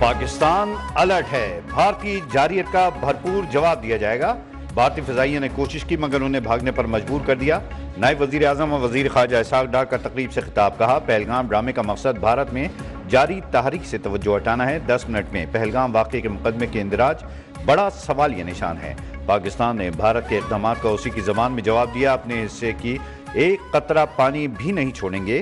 Pakistan alert ہے، بھارتی جارحیت کا بھرپور جواب دیا جائے گا۔ بھارتی فضائیہ نے کوشش کی مگر انہیں بھاگنے پر مجبور کر دیا۔ نائب وزیر اعظم اور وزیر خارجہ اسحاق ڈار کا تقریب سے خطاب، کہا پہلگام ڈرامے کا مقصد بھارت میں جاری تحریک سے توجہ ہٹانا ہے۔ 10 منٹ میں پہلگام واقعے کے مقدمے کے اندراج بڑا سوالیہ نشان ہے۔ پاکستان نے بھارت کے اقدامات کا اسی کی زبان میں جواب دیا، اپنے حصے کی ایک قطرہ پانی بھی نہیں چھوڑیں گے۔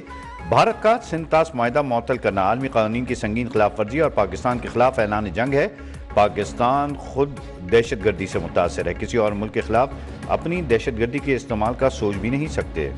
بھارت کا سنتاس معاہدہ معطل کرنا عالمی قوانین کی سنگین خلاف ورزی اور پاکستان کے خلاف اعلان جنگ ہے۔ پاکستان خود دہشت گردی سے متاثر ہے، کسی اور ملک کے خلاف اپنی دہشت گردی کے استعمال کا سوچ بھی نہیں سکتے۔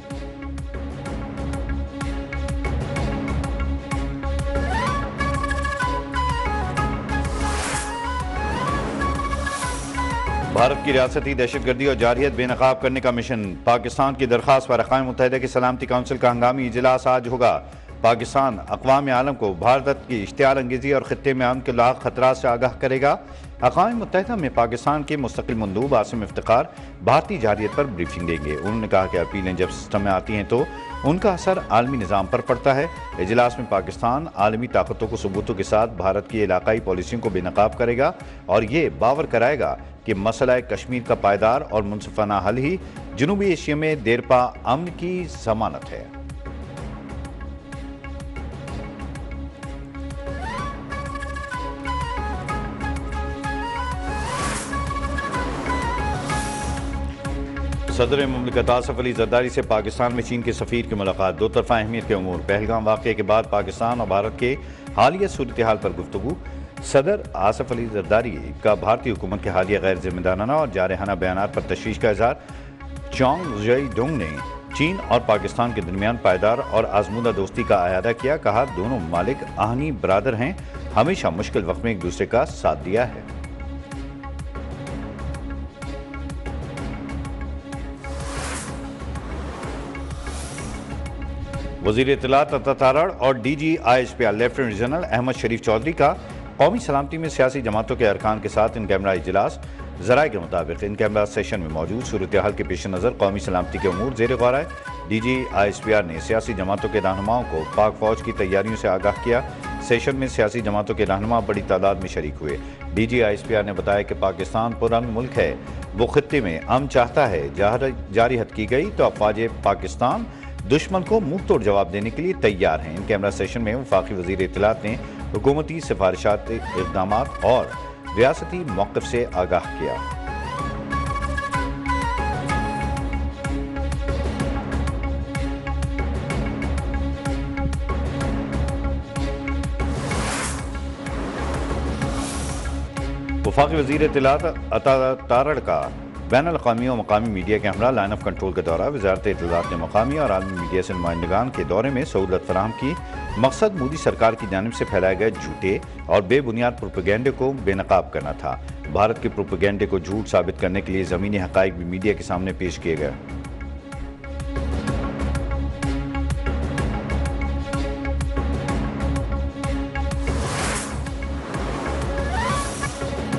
بھارت کی ریاستی دہشت گردی اور جارحیت بے نقاب کرنے کا مشن، پاکستان کی درخواست پر اقوام متحدہ کی سلامتی کونسل کا ہنگامی اجلاس آج ہوگا۔ پاکستان اقوام عالم کو بھارت کی اشتعال انگیزی اور خطے میں امن کے لاحق خطرات سے آگاہ کرے گا۔ اقوام متحدہ میں پاکستان کے مستقل مندوب عاصم افتخار بھارتی جارحیت پر بریفنگ دیں گے۔ انہوں نے کہا کہ اپیلیں جب سسٹم میں آتی ہیں تو ان کا اثر عالمی نظام پر پڑتا ہے۔ اجلاس میں پاکستان عالمی طاقتوں کو ثبوتوں کے ساتھ بھارت کی علاقائی پالیسیوں کو بے نقاب کرے گا اور یہ باور کرائے گا کہ مسئلہ کشمیر کا پائیدار اور منصفانہ حل ہی جنوبی ایشیا میں دیرپا امن کی ضمانت ہے۔ صدر مملکت آصف علی زرداری سے پاکستان میں چین کے سفیر کی ملاقات، دو طرفہ اہمیت کے امور، پہلگام واقعے کے بعد پاکستان اور بھارت کے حالیہ صورتحال پر گفتگو۔ صدر آصف علی زرداری کا بھارتی حکومت کے حالیہ غیر ذمہ دارانہ اور جارحانہ بیانات پر تشویش کا اظہار۔ چانگ زئی ڈونگ نے چین اور پاکستان کے درمیان پائیدار اور آزمودہ دوستی کا اعادہ کیا، کہا دونوں ممالک آہنی برادر ہیں، ہمیشہ مشکل وقت میں ایک دوسرے کا ساتھ دیا ہے۔ وزیر اطلاعات عطا تارڑ اور D G I S P R lieutenant general Ahmed Sharif Chaudhry کا قومی سلامتی میں سیاسی جماعتوں کے ارکان کے ساتھ ان کیمرہ اجلاس۔ ذرائع کے مطابق ان کیمرہ سیشن میں موجود صورتحال کے پیش نظر قومی سلامتی کے امور زیر غور ہے۔ D G I S P R نے سیاسی جماعتوں کے رہنماؤں کو پاک فوج کی تیاریوں سے آگاہ کیا۔ سیشن میں سیاسی جماعتوں کے رہنما بڑی تعداد میں شریک ہوئے۔ D G I S P R نے بتایا کہ پاکستان پرامن ملک ہے، وہ خطے میں امن چاہتا ہے۔ جارحیت کی گئی تو افواج پاکستان دشمن کو منہ توڑ جواب دینے کے لیے تیار ہیں۔ ان کیمرہ سیشن میں وفاقی وزیر اطلاعات نے حکومتی سفارشات، اقدامات اور ریاستی موقف سے آگاہ کیا۔ وفاقی وزیر اطلاعات عطا تارڑ کا بین الاقوامی و مقامی میڈیا کے ہمراہ لائن آف کنٹرول کا دورہ۔ وزارت اطلاعات نے مقامی اور عالمی میڈیا سے نمائندگان کے دورے میں سہولت فراہم کی۔ مقصد مودی سرکار کی جانب سے پھیلائے گئے جھوٹے اور بے بنیاد پروپیگنڈے کو بے نقاب کرنا تھا۔ بھارت کے پروپیگنڈے کو جھوٹ ثابت کرنے کے لیے زمینی حقائق بھی میڈیا کے سامنے پیش کیے گئے۔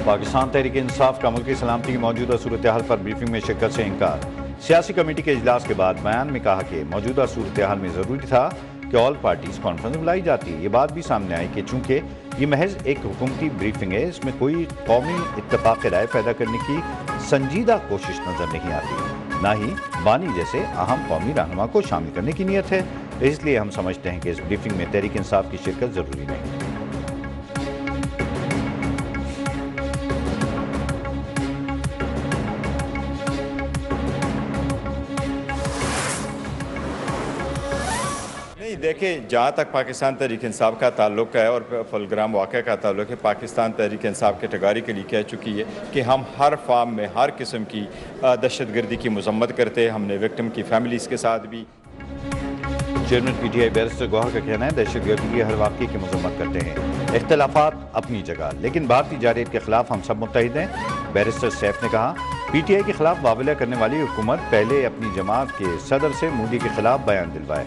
پاکستان تحریک انصاف کا ملکی سلامتی کی موجودہ صورتحال پر بریفنگ میں شرکت سے انکار۔ سیاسی کمیٹی کے اجلاس کے بعد بیان میں کہا کہ موجودہ صورتحال میں ضروری تھا کہ آل پارٹیز کانفرنس بلائی جاتی۔ یہ بات بھی سامنے آئی کہ چونکہ یہ محض ایک حکومتی بریفنگ ہے، اس میں کوئی قومی اتفاق رائے پیدا کرنے کی سنجیدہ کوشش نظر نہیں آتی، نہ ہی بانی جیسے اہم قومی رہنما کو شامل کرنے کی نیت ہے۔ اس لیے ہم سمجھتے ہیں کہ اس بریفنگ میں تحریک انصاف کی شرکت ضروری نہیں۔ دیکھیں، جہاں تک پاکستان تحریک انصاف کا تعلق ہے اور پہلگام واقعہ کا تعلق ہے، پاکستان تحریک انصاف کیٹیگری کے لیے کہہ چکی ہے کہ ہم ہر فارم میں ہر قسم کی دہشت گردی کی مذمت کرتے ہیں۔ ہم نے وکٹم کی فیملیز کے ساتھ بھی۔ Chairman P T I barrister Gohar کا کہنا ہے دہشت گردی کے ہر واقعے کی مذمت کرتے ہیں، اختلافات اپنی جگہ، لیکن بھارتی جارحیت کے خلاف ہم سب متحد ہیں۔ بیرسٹر سیف نے کہا پی ٹی آئی کے خلاف واولہ کرنے والی حکومت پہلے اپنی جماعت کے صدر سے مودی کے خلاف بیان دلوائے۔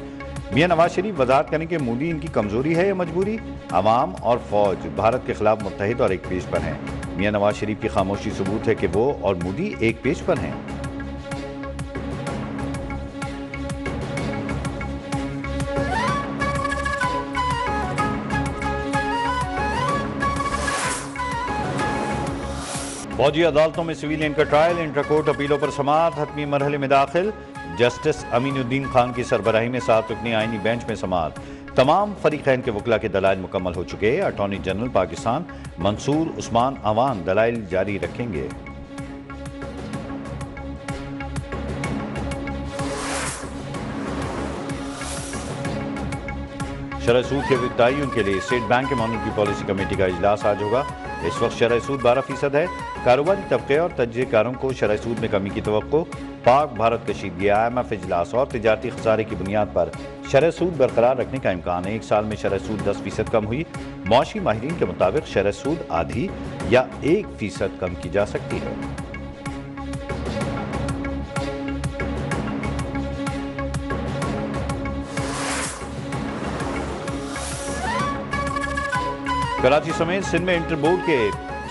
میاں نواز شریف وضاحت کریں کہ مودی ان کی کمزوری ہے یا مجبوری؟ عوام اور فوج بھارت کے خلاف متحد اور ایک پیج پر ہیں۔ میاں نواز شریف کی خاموشی ثبوت ہے کہ وہ اور مودی ایک پیج پر ہیں۔ فوجی عدالتوں میں سویلین کا ٹرائل، انٹر کورٹ اپیلوں پر سماعت حتمی مرحلے میں داخل، جسٹس امین الدین خان کی سربراہی میں 7 رکنی آئینی بینچ میں سماعت، تمام فریقین کے وکلاء کے دلائل مکمل ہو چکے، اٹارنی جنرل پاکستان منصور عثمان اعوان دلائل جاری رکھیں گے۔ شرح سود کے تعین کے لیے اسٹیٹ بینک کے مانیٹری پالیسی کمیٹی کا اجلاس آج ہوگا۔ اس وقت شرح سود 12% ہے۔ کاروباری طبقے اور تجزیہ کاروں کو شرح سود میں کمی کی توقع۔ پاک بھارت کشیدگی، IMF اجلاس اور تجارتی خسارے کی بنیاد پر شرح سود برقرار رکھنے کا امکان ہے۔ 1 سال میں شرح سود 10% کم ہوئی۔ معاشی ماہرین کے مطابق شرح سود آدھی یا 1% کم کی جا سکتی ہے۔ کراچی سمیت سندھ میں انٹر بورڈ کے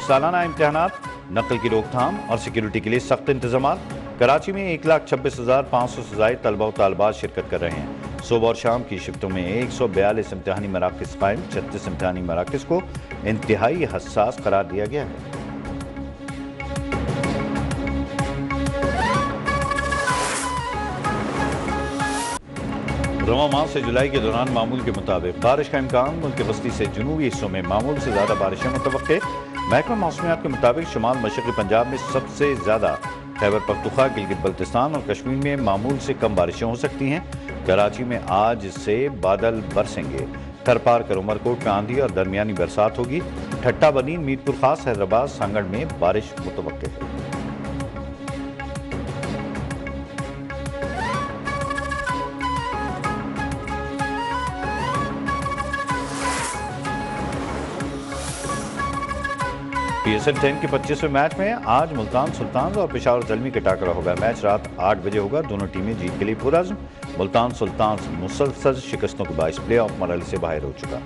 سالانہ امتحانات، نقل کی روک تھام اور سیکیورٹی کے لیے سخت انتظامات۔ کراچی میں 1,26,500 سے زائد طلبہ و طالبات شرکت کر رہے ہیں۔ صبح اور شام کی شفٹوں میں 142 امتحانی مراکز قائم، 36 امتحانی مراکز کو انتہائی حساس قرار دیا گیا ہے۔ رواں ماہ سے جولائی کے دوران معمول کے مطابق بارش کا امکان، ملک کے وسطی سے جنوبی حصوں میں معمول سے زیادہ بارشیں متوقع۔ محکمہ موسمیات کے مطابق شمال مشرقی پنجاب میں سب سے زیادہ، خیبر پختونخوا، گلگت بلتستان اور کشمیر میں معمول سے کم بارشیں ہو سکتی ہیں۔ کراچی میں آج سے بادل برسیں گے۔ تھرپار کر عمرکوٹ میں آندھی اور درمیانی برسات ہوگی۔ ٹھٹہ بنین، میرپور خاص، حیدرآباد، سانگڑ میں بارش متوقع ہے۔ PSL 10 کے 25ویں میچ میں آج ملتان سلطانز اور پشاور زلمی کا ٹاکرا ہوگا۔ میچ رات 8 بجے ہوگا۔ دونوں ٹیمیں جیت کے لیے پرعزم۔ ملتان سلطانز مسلسل شکستوں کے باعث پلے آف مرحلے سے باہر ہو چکا۔